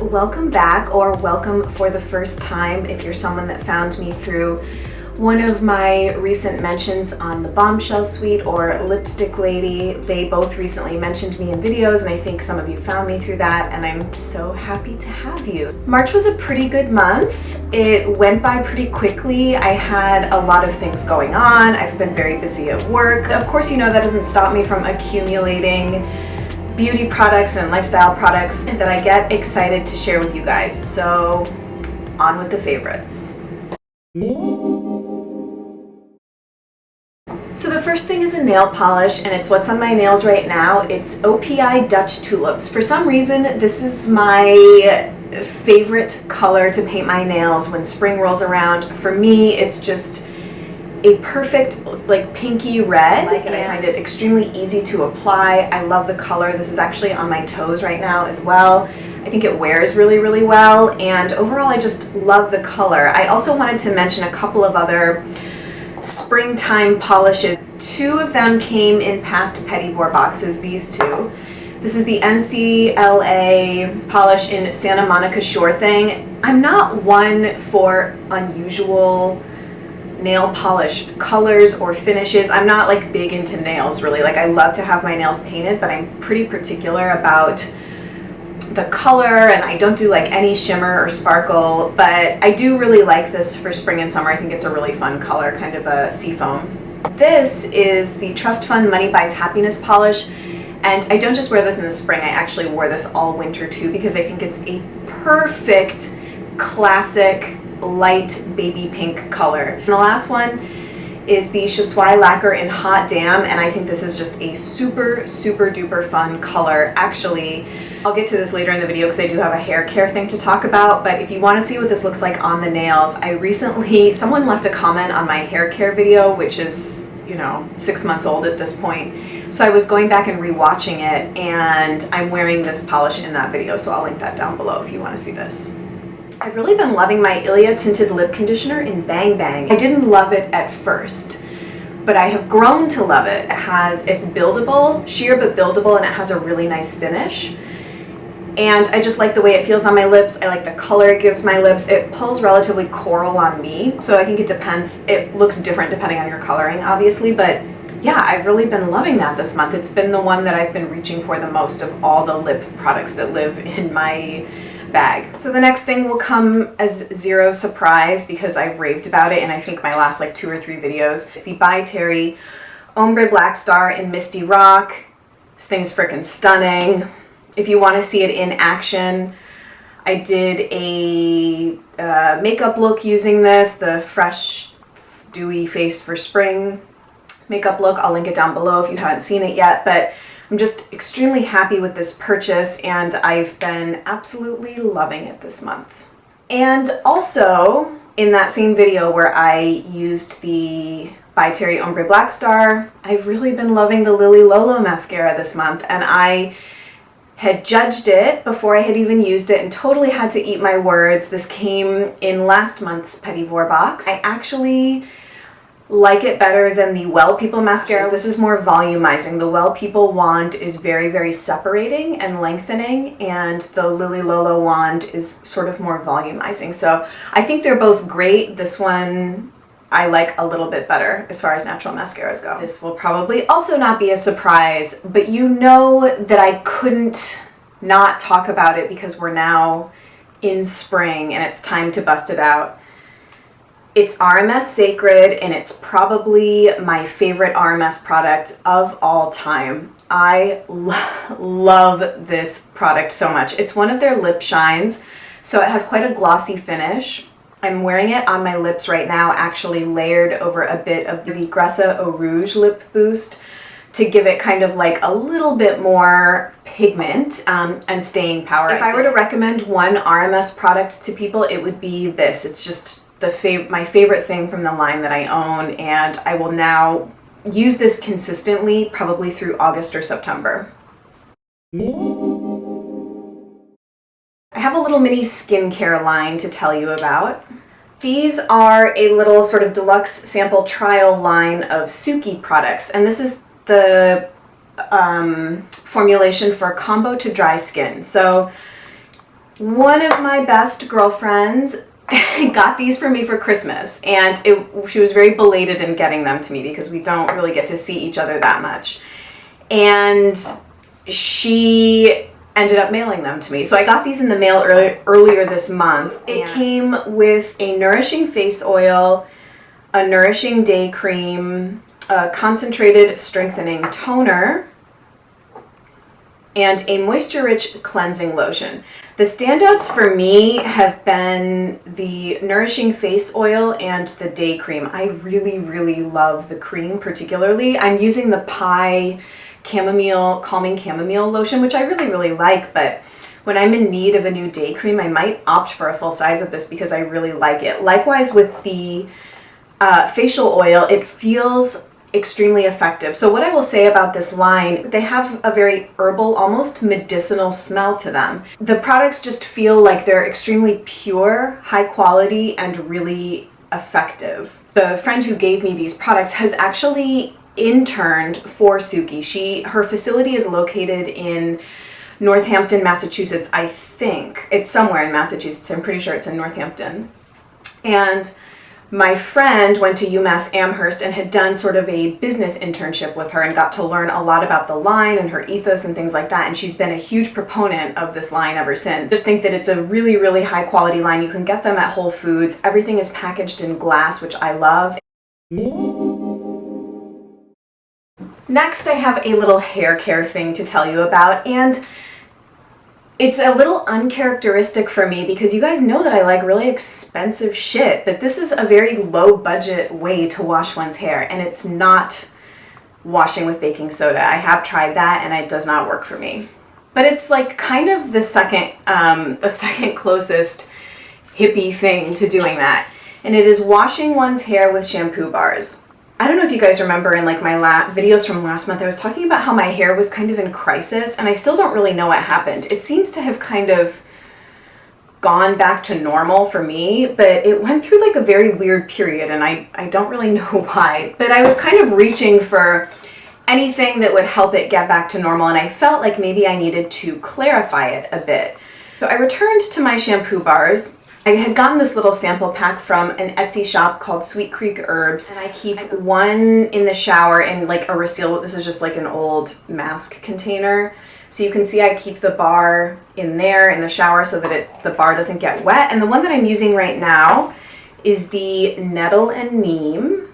Welcome back, or welcome for the first time if you're someone that found me through one of my recent mentions on the Bombshell Suite or Lipstick Lady. They both recently mentioned me in videos, and I think some of you found me through that, and I'm so happy to have you. March was a pretty good month. It went by pretty quickly. I had a lot of things going on. I've been very busy at work. Of course, you know that doesn't stop me from accumulating beauty products and lifestyle products that I get excited to share with you guys. So on with the favorites. So the first thing is a nail polish, and it's what's on my nails right now. It's OPI Dutch Tulips. For some reason, this is my favorite color to paint my nails when spring rolls around. For me, it's just a perfect like pinky red, and I find it extremely easy to apply. I love the color. This is actually on my toes right now as well. I think it wears really, really well, and overall I just love the color. I also wanted to mention a couple of other springtime polishes. Two of them came in past Petit Vour boxes, these two. This is the NCLA polish in Santa Monica Sure Thing. I'm not one for unusual nail polish colors or finishes. I'm not like big into nails really. Like I love to have my nails painted, but I'm pretty particular about the color, and I don't do like any shimmer or sparkle, but I do really like this for spring and summer. I think it's a really fun color, kind of a seafoam. This is the Trust Fund Money Buys Happiness polish, and I don't just wear this in the spring. I actually wore this all winter too because I think it's a perfect classic light baby pink color. And the last one is the Sheswai Lacquer in Hot Damn, and I think this is just a super, super duper fun color. Actually, I'll get to this later in the video because I do have a hair care thing to talk about, but if you want to see what this looks like on the nails, someone left a comment on my hair care video, which is, 6 months old at this point. So I was going back and rewatching it, and I'm wearing this polish in that video, so I'll link that down below if you want to see this. I've really been loving my Ilia Tinted Lip Conditioner in Bang Bang. I didn't love it at first, but I have grown to love it. It's buildable, sheer but buildable, and it has a really nice finish. And I just like the way it feels on my lips. I like the color it gives my lips. It pulls relatively coral on me, so I think it depends. It looks different depending on your coloring, obviously, but yeah, I've really been loving that this month. It's been the one that I've been reaching for the most of all the lip products that live in my bag. So the next thing will come as zero surprise because I've raved about it in I think my last 2 or 3 videos. It's the By Terry Ombre Blackstar in Misty Rock. This thing's freaking stunning. If you want to see it in action, I did a makeup look using this, the Fresh Dewy Face for Spring makeup look. I'll link it down below if you haven't seen it yet, but I'm just extremely happy with this purchase, and I've been absolutely loving it this month. And also, in that same video where I used the By Terry Ombre Blackstar, I've really been loving the Lolo mascara this month, and I had judged it before I had even used it and totally had to eat my words. This came in last month's Petit Vour box. I actually like it better than the Well People mascara. This is more volumizing. The Well People wand is very, very separating and lengthening, and the Lily Lolo wand is sort of more volumizing. So I think they're both great. This one I like a little bit better as far as natural mascaras go. This will probably also not be a surprise, but you know that I couldn't not talk about it because we're now in spring and it's time to bust it out. It's RMS Sacred, and it's probably my favorite RMS product of all time. I love this product so much. It's one of their lip shines, so it has quite a glossy finish. I'm wearing it on my lips right now, actually layered over a bit of the Gressa Rouge lip boost to give it kind of like a little bit more pigment and staying power. If I were to recommend one RMS product to people, it would be this. It's just my favorite thing from the line that I own, and I will now use this consistently probably through August or September. I have a little mini skincare line to tell you about. These are a little sort of deluxe sample trial line of Suki products, and this is the formulation for combo to dry skin. So One of my best girlfriends got these for me for Christmas, and she was very belated in getting them to me because we don't really get to see each other that much. And she ended up mailing them to me. So I got these in the mail earlier this month. It came with a nourishing face oil, a nourishing day cream, a concentrated strengthening toner, and a moisture-rich cleansing lotion. The standouts for me have been the nourishing face oil and the day cream. I really, really love the cream particularly. I'm using the Pi Chamomile, Calming Chamomile lotion, which I really, really like, but when I'm in need of a new day cream, I might opt for a full size of this because I really like it. Likewise with the facial oil, it feels extremely effective. So what I will say about this line, they have a very herbal, almost medicinal smell to them. The products just feel like they're extremely pure, high quality, and really effective. The friend who gave me these products has actually interned for Suki. Her facility is located in Northampton, Massachusetts, I think. It's somewhere in Massachusetts. I'm pretty sure it's in Northampton. And my friend went to UMass Amherst and had done sort of a business internship with her and got to learn a lot about the line and her ethos and things like that. And she's been a huge proponent of this line ever since. Just think that it's a really, really high quality line. You can get them at Whole Foods. Everything is packaged in glass, which I love. Next, I have a little hair care thing to tell you about, and it's a little uncharacteristic for me because you guys know that I like really expensive shit, but this is a very low budget way to wash one's hair, and it's not washing with baking soda. I have tried that and it does not work for me. But it's like kind of the second closest hippie thing to doing that, and it is washing one's hair with shampoo bars. I don't know if you guys remember in like my videos from last month, I was talking about how my hair was kind of in crisis, and I still don't really know what happened. It seems to have kind of gone back to normal for me, but it went through like a very weird period, and I don't really know why. But I was kind of reaching for anything that would help it get back to normal, and I felt like maybe I needed to clarify it a bit. So I returned to my shampoo bars. I had gotten this little sample pack from an Etsy shop called Sweet Creek Herbs, and I keep one in the shower in like a reseal. This is just like an old mask container. So you can see I keep the bar in there in the shower so that the bar doesn't get wet. And the one that I'm using right now is the Nettle and Neem.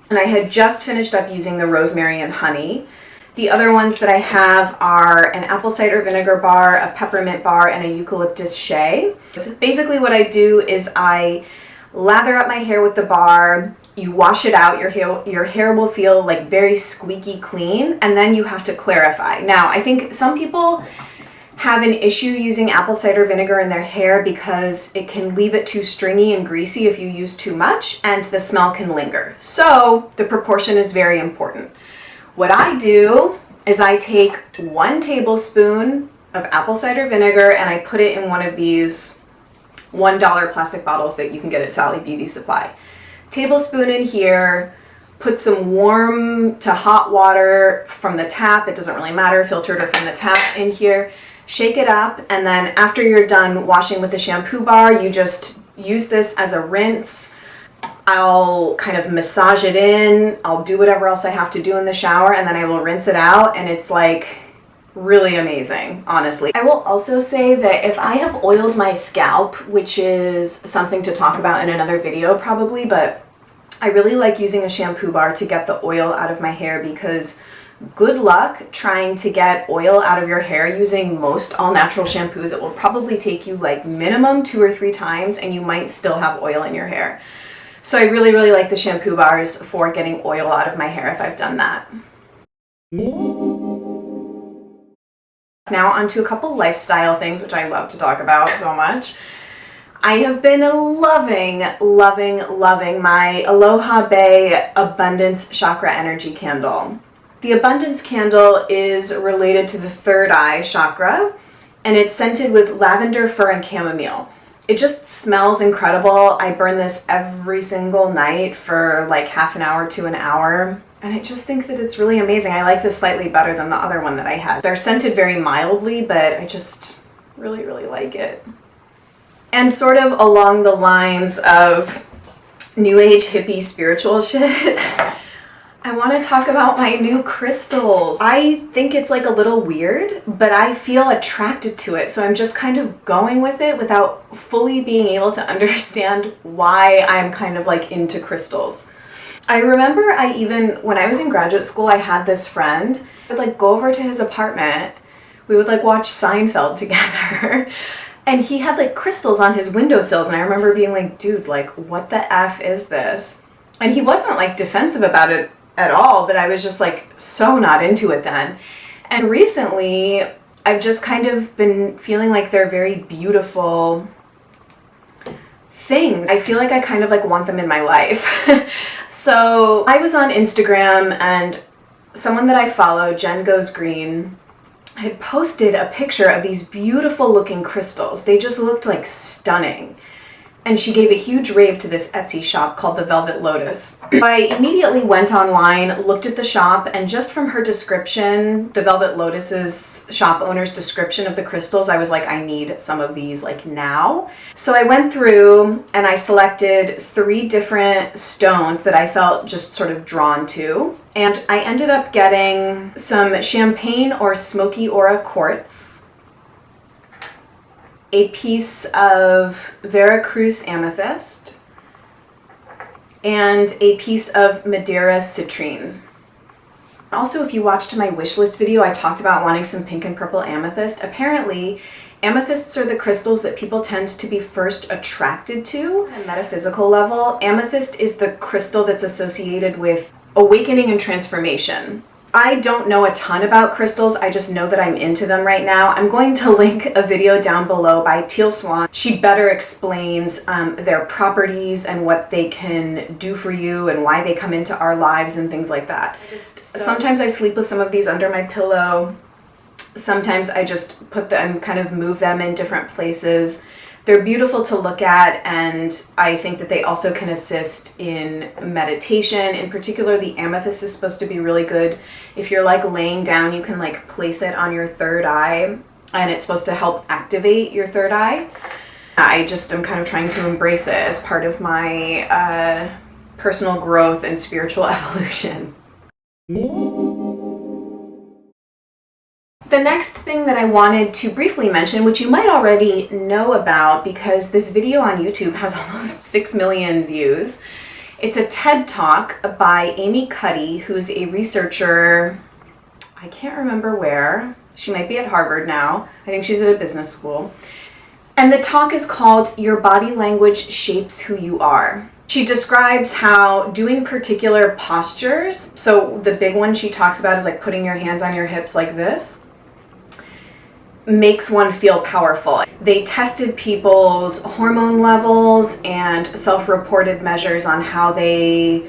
And I had just finished up using the Rosemary and Honey. The other ones that I have are an apple cider vinegar bar, a peppermint bar, and a eucalyptus shea. So basically what I do is I lather up my hair with the bar, you wash it out, your hair will feel like very squeaky clean, and then you have to clarify. Now, I think some people have an issue using apple cider vinegar in their hair because it can leave it too stringy and greasy if you use too much, and the smell can linger. So the proportion is very important. What I do is I take 1 tablespoon of apple cider vinegar and I put it in one of these $1 plastic bottles that you can get at Sally Beauty Supply. Tablespoon in here, put some warm to hot water from the tap, it doesn't really matter, filtered or from the tap in here. Shake it up, and then after you're done washing with the shampoo bar, you just use this as a rinse. I'll kind of massage it in, I'll do whatever else I have to do in the shower, and then I will rinse it out, and it's like really amazing, honestly. I will also say that if I have oiled my scalp, which is something to talk about in another video probably, but I really like using a shampoo bar to get the oil out of my hair because good luck trying to get oil out of your hair using most all-natural shampoos. It will probably take you like minimum 2 or 3 times, and you might still have oil in your hair. So I really, really like the shampoo bars for getting oil out of my hair if I've done that. Now onto a couple lifestyle things, which I love to talk about so much. I have been loving, loving, loving my Aloha Bay Abundance Chakra Energy Candle. The Abundance Candle is related to the third eye chakra, and it's scented with lavender, fir, and chamomile. It just smells incredible. I burn this every single night for like half an hour to an hour, and I just think that it's really amazing. I like this slightly better than the other one that I had. They're scented very mildly, but I just really, really like it. And sort of along the lines of new age hippie spiritual shit, I want to talk about my new crystals. I think it's like a little weird, but I feel attracted to it. So I'm just kind of going with it without fully being able to understand why I'm kind of like into crystals. I remember when I was in graduate school, I had this friend. I would like go over to his apartment. We would like watch Seinfeld together. And he had like crystals on his windowsills. And I remember being like, dude, like what the F is this? And he wasn't like defensive about it at all, but I was just like so not into it then. And recently I've just kind of been feeling like they're very beautiful things. I feel like I kind of like want them in my life. So I was on Instagram and someone that I follow, Jen Goes Green, had posted a picture of these beautiful looking crystals. They just looked like stunning. And she gave a huge rave to this Etsy shop called the Velvet Lotus. I immediately went online, looked at the shop, and just from her description, the Velvet Lotus's shop owner's description of the crystals, I was like, I need some of these like now. So I went through and I selected 3 different stones that I felt just sort of drawn to. And I ended up getting some champagne or smoky aura quartz, a piece of Veracruz amethyst, and a piece of Madeira citrine. Also, if you watched my wish list video, I talked about wanting some pink and purple amethyst. Apparently, amethysts are the crystals that people tend to be first attracted to. At a metaphysical level, amethyst is the crystal that's associated with awakening and transformation. I don't know a ton about crystals, I just know that I'm into them right now. I'm going to link a video down below by Teal Swan. She better explains their properties and what they can do for you and why they come into our lives and things like that. Sometimes I sleep with some of these under my pillow. Sometimes I just put them, kind of move them in different places. They're beautiful to look at, and I think that they also can assist in meditation. In particular, the amethyst is supposed to be really good. If you're like laying down, you can like place it on your third eye, and it's supposed to help activate your third eye. I just am kind of trying to embrace it as part of my personal growth and spiritual evolution. The next thing that I wanted to briefly mention, which you might already know about because this video on YouTube has almost 6 million views. It's a TED Talk by Amy Cuddy, who's a researcher, I can't remember where. She might be at Harvard now. I think she's at a business school. And the talk is called Your Body Language Shapes Who You Are. She describes how doing particular postures, so the big one she talks about is like putting your hands on your hips like this, makes one feel powerful. They tested people's hormone levels and self-reported measures on how they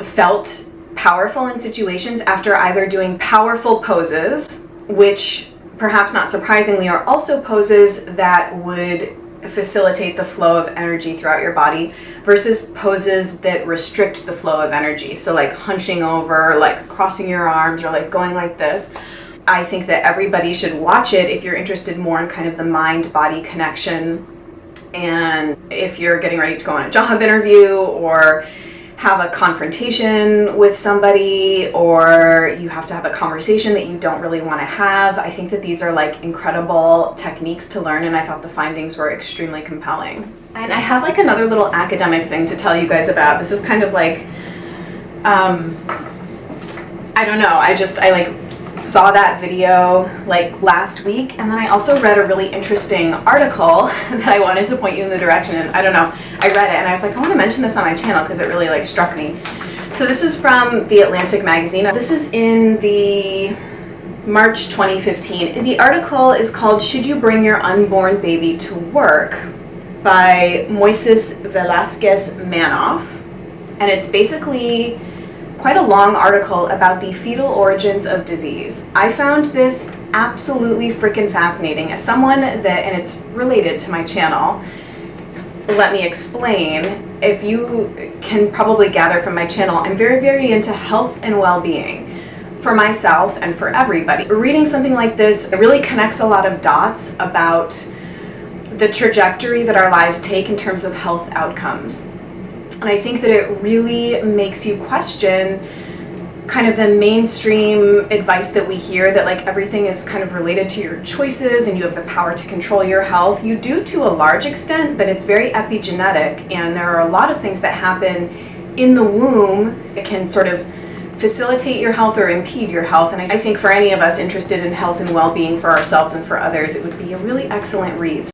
felt powerful in situations after either doing powerful poses, which perhaps not surprisingly are also poses that would facilitate the flow of energy throughout your body, versus poses that restrict the flow of energy. So like hunching over, like crossing your arms, or like going like this. I think that everybody should watch it if you're interested more in kind of the mind-body connection, and if you're getting ready to go on a job interview or have a confrontation with somebody, or you have to have a conversation that you don't really want to have. I think that these are like incredible techniques to learn, and I thought the findings were extremely compelling. And I have like another little academic thing to tell you guys about. This is kind of like, I don't know, I like saw that video like last week, and then I also read a really interesting article that I wanted to point you in the direction, and I don't know, I read it and I was like, I want to mention this on my channel because it really like struck me. So this is from The Atlantic magazine. This is in the March 2015. The article is called Should You Bring Your Unborn Baby to Work by Moises Velasquez Manoff, and it's basically quite a long article about the fetal origins of disease. I found this absolutely freaking fascinating. As someone that, and it's related to my channel, let me explain. If you can probably gather from my channel, I'm very, very into health and well-being for myself and for everybody. Reading something like this, it really connects a lot of dots about the trajectory that our lives take in terms of health outcomes. And I think that it really makes you question kind of the mainstream advice that we hear that like everything is kind of related to your choices and you have the power to control your health. You do to a large extent, but it's very epigenetic, and there are a lot of things that happen in the womb that can sort of facilitate your health or impede your health. And I think for any of us interested in health and well-being for ourselves and for others, it would be a really excellent read.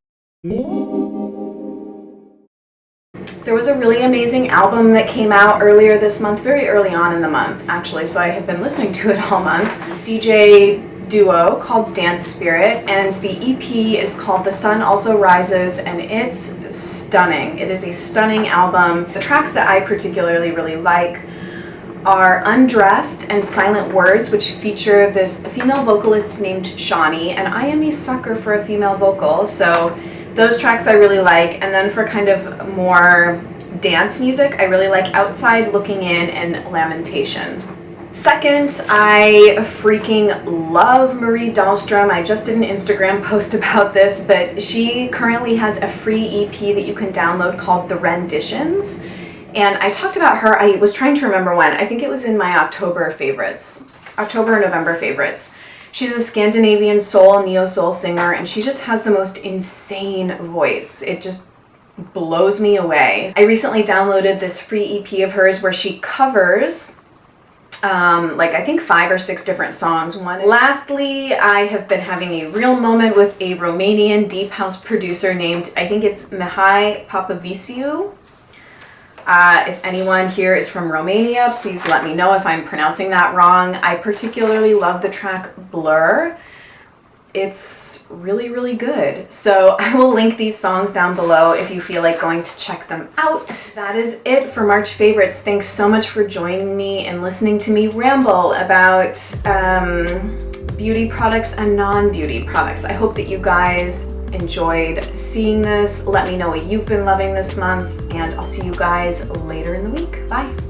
There was a really amazing album that came out earlier this month, very early on in the month, actually, so I have been listening to it all month. DJ duo called Dance Spirit, and the EP is called The Sun Also Rises, and it's stunning. It is a stunning album. The tracks that I particularly really like are Undressed and Silent Words, which feature this female vocalist named Shawnee, and I am a sucker for a female vocal, so those tracks I really like. And then for kind of more dance music, I really like Outside Looking In and Lamentation. Second, I freaking love Marie Dahlstrom. I just did an Instagram post about this, but she currently has a free EP that you can download called The Renditions. And I talked about her, I was trying to remember when, I think it was in my October or November favorites. She's a Scandinavian soul, neo-soul singer, and she just has the most insane voice. It just blows me away. I recently downloaded this free EP of hers where she covers I think 5 or 6 different songs. Lastly, I have been having a real moment with a Romanian deep house producer named, I think it's Mihai Papaviciu. If anyone here is from Romania, please let me know if I'm pronouncing that wrong. I particularly love the track Blur. It's really, really good. So I will link these songs down below if you feel like going to check them out. That is it for March favorites. Thanks so much for joining me and listening to me ramble about beauty products and non-beauty products. I hope that you guys enjoyed seeing this. Let me know what you've been loving this month, and I'll see you guys later in the week. Bye.